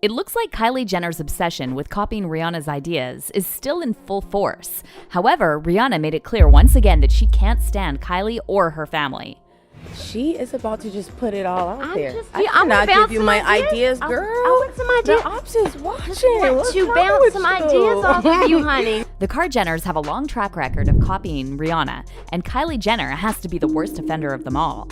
It looks like Kylie Jenner's obsession with copying Rihanna's ideas is still in full force. However, Rihanna made it clear once again that she can't stand Kylie or her family. She is about to just put it all out there. I'm cannot give you my ideas, girl. I want some ideas. The ops is watching. Want to bounce some ideas off of you, honey. The Kylie Jenners have a long track record of copying Rihanna, and Kylie Jenner has to be the worst offender of them all.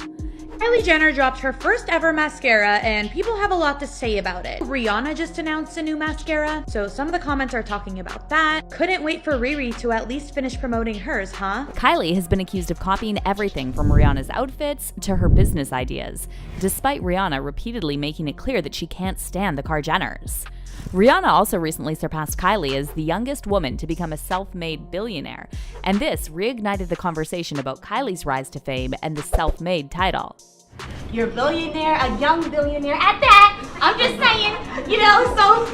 Kylie Jenner dropped her first ever mascara, and people have a lot to say about it. Rihanna just announced a new mascara, so some of the comments are talking about that. Couldn't wait for Riri to at least finish promoting hers, huh? Kylie has been accused of copying everything from Rihanna's outfits to her business ideas, despite Rihanna repeatedly making it clear that she can't stand the Kylie Jenners. Rihanna also recently surpassed Kylie as the youngest woman to become a self-made billionaire, and this reignited the conversation about Kylie's rise to fame and the self-made title. You're a billionaire, a young billionaire at that. I'm just saying, so.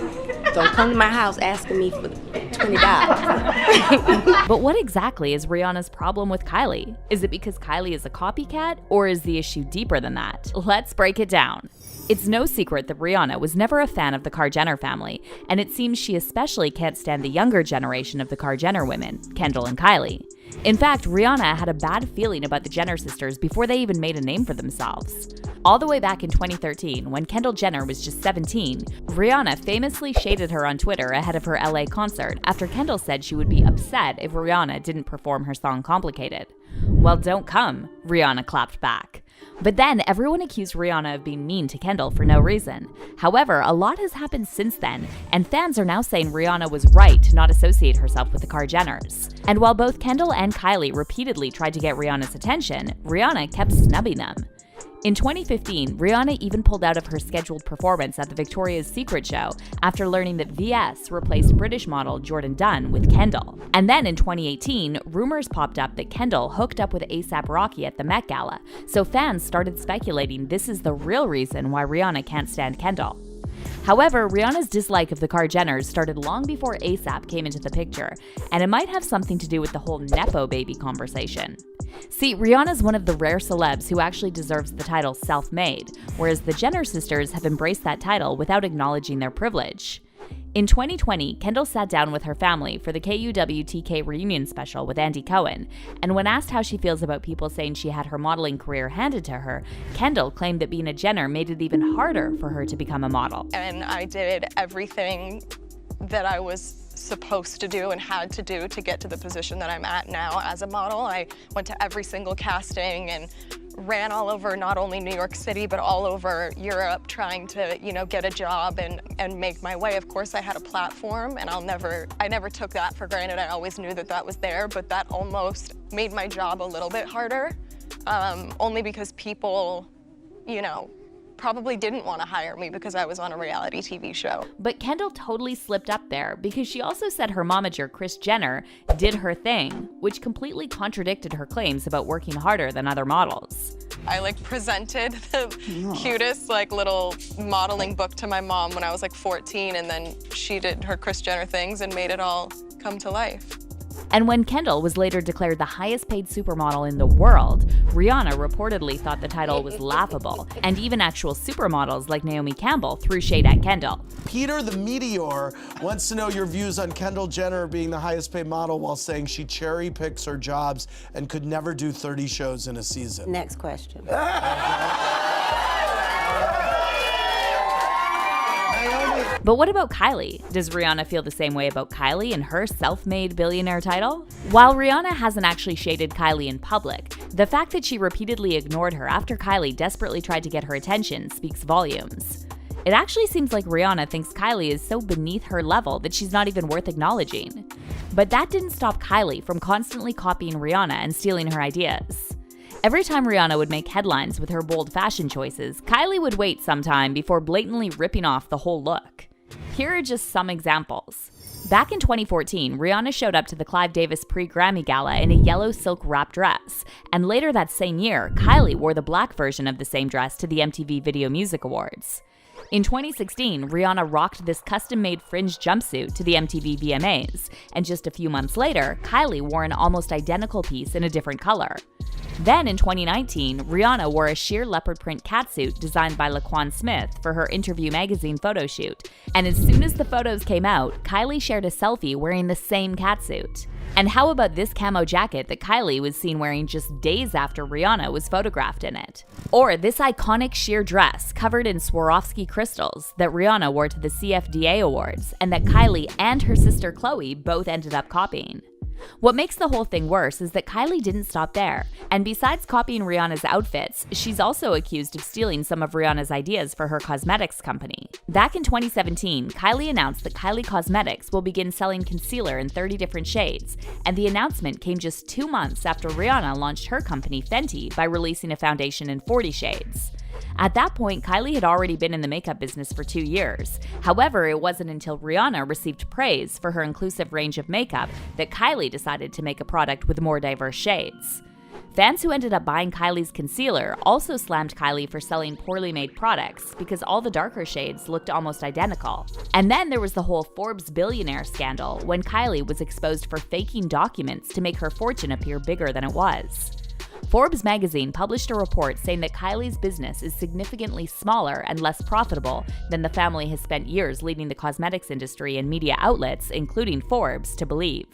Don't come to my house asking me for $20. But what exactly is Rihanna's problem with Kylie? Is it because Kylie is a copycat, or is the issue deeper than that? Let's break it down. It's no secret that Rihanna was never a fan of the Kylie Jenner family, and it seems she especially can't stand the younger generation of the Kylie Jenner women, Kendall and Kylie. In fact, Rihanna had a bad feeling about the Jenner sisters before they even made a name for themselves. All the way back in 2013, when Kendall Jenner was just 17, Rihanna famously shaded her on Twitter ahead of her LA concert after Kendall said she would be upset if Rihanna didn't perform her song Complicated. Well, don't come, Rihanna clapped back. But then everyone accused Rihanna of being mean to Kendall for no reason. However, a lot has happened since then, and fans are now saying Rihanna was right to not associate herself with the Kylie Jenners. And while both Kendall and Kylie repeatedly tried to get Rihanna's attention, Rihanna kept snubbing them. In 2015, Rihanna even pulled out of her scheduled performance at the Victoria's Secret show after learning that VS replaced British model Jordan Dunn with Kendall. And then in 2018, rumors popped up that Kendall hooked up with A$AP Rocky at the Met Gala, so fans started speculating this is the real reason why Rihanna can't stand Kendall. However, Rihanna's dislike of the Kylie Jenners started long before A$AP came into the picture, and it might have something to do with the whole Nepo baby conversation. See, Rihanna's one of the rare celebs who actually deserves the title self-made, whereas the Jenner sisters have embraced that title without acknowledging their privilege. In 2020, Kendall sat down with her family for the KUWTK reunion special with Andy Cohen, and when asked how she feels about people saying she had her modeling career handed to her, Kendall claimed that being a Jenner made it even harder for her to become a model. And I did everything that I was supposed to do and had to do to get to the position that I'm at now as a model. I went to every single casting and ran all over not only New York City but all over Europe trying to, get a job and make my way. Of course, I had a platform, and I never took that for granted. I always knew that that was there, but that almost made my job a little bit harder, only because people, probably didn't want to hire me because I was on a reality TV show. But Kendall totally slipped up there because she also said her momager, Kris Jenner, did her thing, which completely contradicted her claims about working harder than other models. I presented the cutest little modeling book to my mom when I was 14, and then she did her Kris Jenner things and made it all come to life. And when Kendall was later declared the highest paid supermodel in the world, Rihanna reportedly thought the title was laughable, and even actual supermodels like Naomi Campbell threw shade at Kendall. Peter the Meteor wants to know your views on Kendall Jenner being the highest paid model while saying she cherry picks her jobs and could never do 30 shows in a season. Next question. But what about Kylie? Does Rihanna feel the same way about Kylie and her self-made billionaire title? While Rihanna hasn't actually shaded Kylie in public, the fact that she repeatedly ignored her after Kylie desperately tried to get her attention speaks volumes. It actually seems like Rihanna thinks Kylie is so beneath her level that she's not even worth acknowledging. But that didn't stop Kylie from constantly copying Rihanna and stealing her ideas. Every time Rihanna would make headlines with her bold fashion choices, Kylie would wait some time before blatantly ripping off the whole look. Here are just some examples. Back in 2014, Rihanna showed up to the Clive Davis pre-Grammy Gala in a yellow silk wrap dress, and later that same year, Kylie wore the black version of the same dress to the MTV Video Music Awards. In 2016, Rihanna rocked this custom-made fringe jumpsuit to the MTV VMAs, and just a few months later, Kylie wore an almost identical piece in a different color. Then in 2019, Rihanna wore a sheer leopard print catsuit designed by Laquan Smith for her Interview magazine photo shoot. And as soon as the photos came out, Kylie shared a selfie wearing the same catsuit. And how about this camo jacket that Kylie was seen wearing just days after Rihanna was photographed in it? Or this iconic sheer dress covered in Swarovski crystals that Rihanna wore to the CFDA Awards and that Kylie and her sister Khloe both ended up copying. What makes the whole thing worse is that Kylie didn't stop there, and besides copying Rihanna's outfits, she's also accused of stealing some of Rihanna's ideas for her cosmetics company. Back in 2017, Kylie announced that Kylie Cosmetics will begin selling concealer in 30 different shades, and the announcement came just 2 months after Rihanna launched her company Fenty by releasing a foundation in 40 shades. At that point, Kylie had already been in the makeup business for 2 years. However, it wasn't until Rihanna received praise for her inclusive range of makeup that Kylie decided to make a product with more diverse shades. Fans who ended up buying Kylie's concealer also slammed Kylie for selling poorly made products because all the darker shades looked almost identical. And then there was the whole Forbes billionaire scandal when Kylie was exposed for faking documents to make her fortune appear bigger than it was. Forbes magazine published a report saying that Kylie's business is significantly smaller and less profitable than the family has spent years leading the cosmetics industry and media outlets, including Forbes, to believe.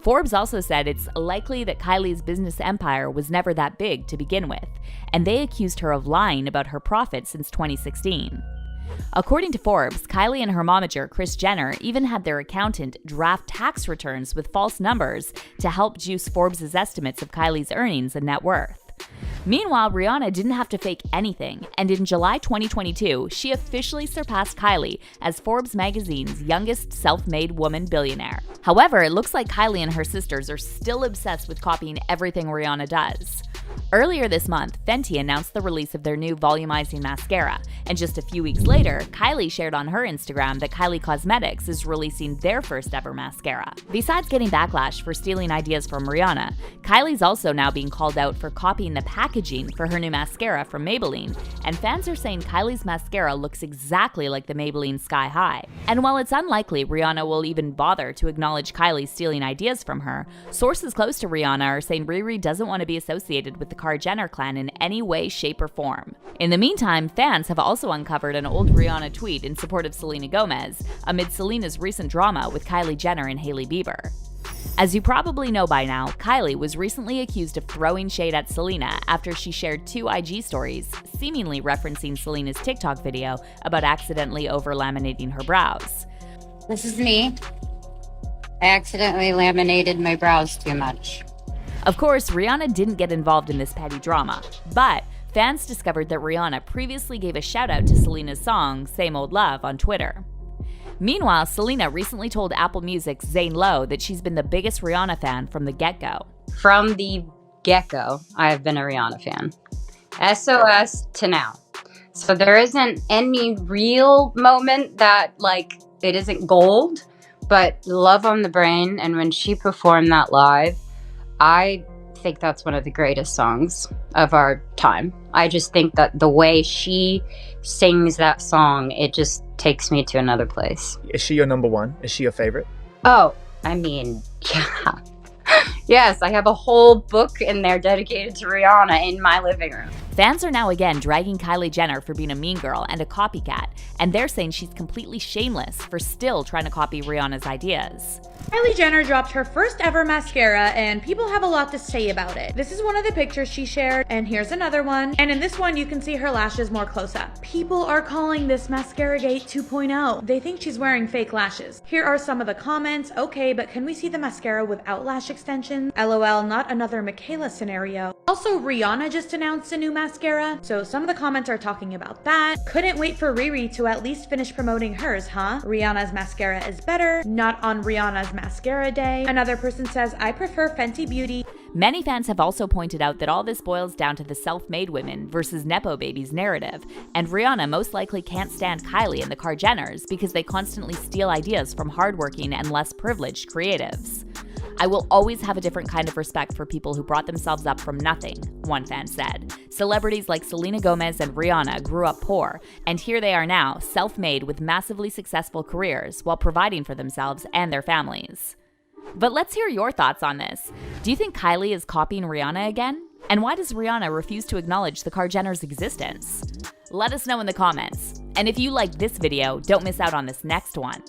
Forbes also said it's likely that Kylie's business empire was never that big to begin with, and they accused her of lying about her profits since 2016. According to Forbes, Kylie and her momager, Kris Jenner, even had their accountant draft tax returns with false numbers to help juice Forbes' estimates of Kylie's earnings and net worth. Meanwhile, Rihanna didn't have to fake anything, and in July 2022, she officially surpassed Kylie as Forbes magazine's youngest self-made woman billionaire. However, it looks like Kylie and her sisters are still obsessed with copying everything Rihanna does. Earlier this month, Fenty announced the release of their new volumizing mascara, and just a few weeks later, Kylie shared on her Instagram that Kylie Cosmetics is releasing their first ever mascara. Besides getting backlash for stealing ideas from Rihanna, Kylie's also now being called out for copying the packaging for her new mascara from Maybelline, and fans are saying Kylie's mascara looks exactly like the Maybelline Sky High. And while it's unlikely Rihanna will even bother to acknowledge Kylie stealing ideas from her, sources close to Rihanna are saying Riri doesn't want to be associated with the Jenner clan in any way, shape, or form. In the meantime, fans have also uncovered an old Rihanna tweet in support of Selena Gomez amid Selena's recent drama with Kylie Jenner and Hailey Bieber. As you probably know by now, Kylie was recently accused of throwing shade at Selena after she shared 2 IG stories, seemingly referencing Selena's TikTok video about accidentally over-laminating her brows. This is me. I accidentally laminated my brows too much. Of course, Rihanna didn't get involved in this petty drama, but fans discovered that Rihanna previously gave a shout-out to Selena's song, Same Old Love, on Twitter. Meanwhile, Selena recently told Apple Music's Zane Lowe that she's been the biggest Rihanna fan from the get-go. From the get-go, I have been a Rihanna fan. SOS to now. So there isn't any real moment that, it isn't gold, but Love on the Brain, and when she performed that live, I think that's one of the greatest songs of our time. I just think that the way she sings that song, it just takes me to another place. Is she your number one? Is she your favorite? Oh, I mean, yeah. Yes, I have a whole book in there dedicated to Rihanna in my living room. Fans are now again dragging Kylie Jenner for being a mean girl and a copycat, and they're saying she's completely shameless for still trying to copy Rihanna's ideas. Kylie Jenner dropped her first ever mascara, and people have a lot to say about it. This is one of the pictures she shared, and here's another one. And in this one, you can see her lashes more close up. People are calling this Mascaragate 2.0. They think she's wearing fake lashes. Here are some of the comments. Okay, but can we see the mascara without lash extensions? LOL, not another Michaela scenario. Also, Rihanna just announced a new mascara, so some of the comments are talking about that. Couldn't wait for Riri to at least finish promoting hers, huh? Rihanna's mascara is better, not on Rihanna's mascara day. Another person says, I prefer Fenty Beauty. Many fans have also pointed out that all this boils down to the self-made women versus Nepo babies narrative, and Rihanna most likely can't stand Kylie and the Kar-Jenners because they constantly steal ideas from hardworking and less privileged creatives. I will always have a different kind of respect for people who brought themselves up from nothing, one fan said. Celebrities like Selena Gomez and Rihanna grew up poor, and here they are now, self-made with massively successful careers while providing for themselves and their families. But let's hear your thoughts on this. Do you think Kylie is copying Rihanna again? And why does Rihanna refuse to acknowledge the Jenner's existence? Let us know in the comments. And if you like this video, don't miss out on this next one.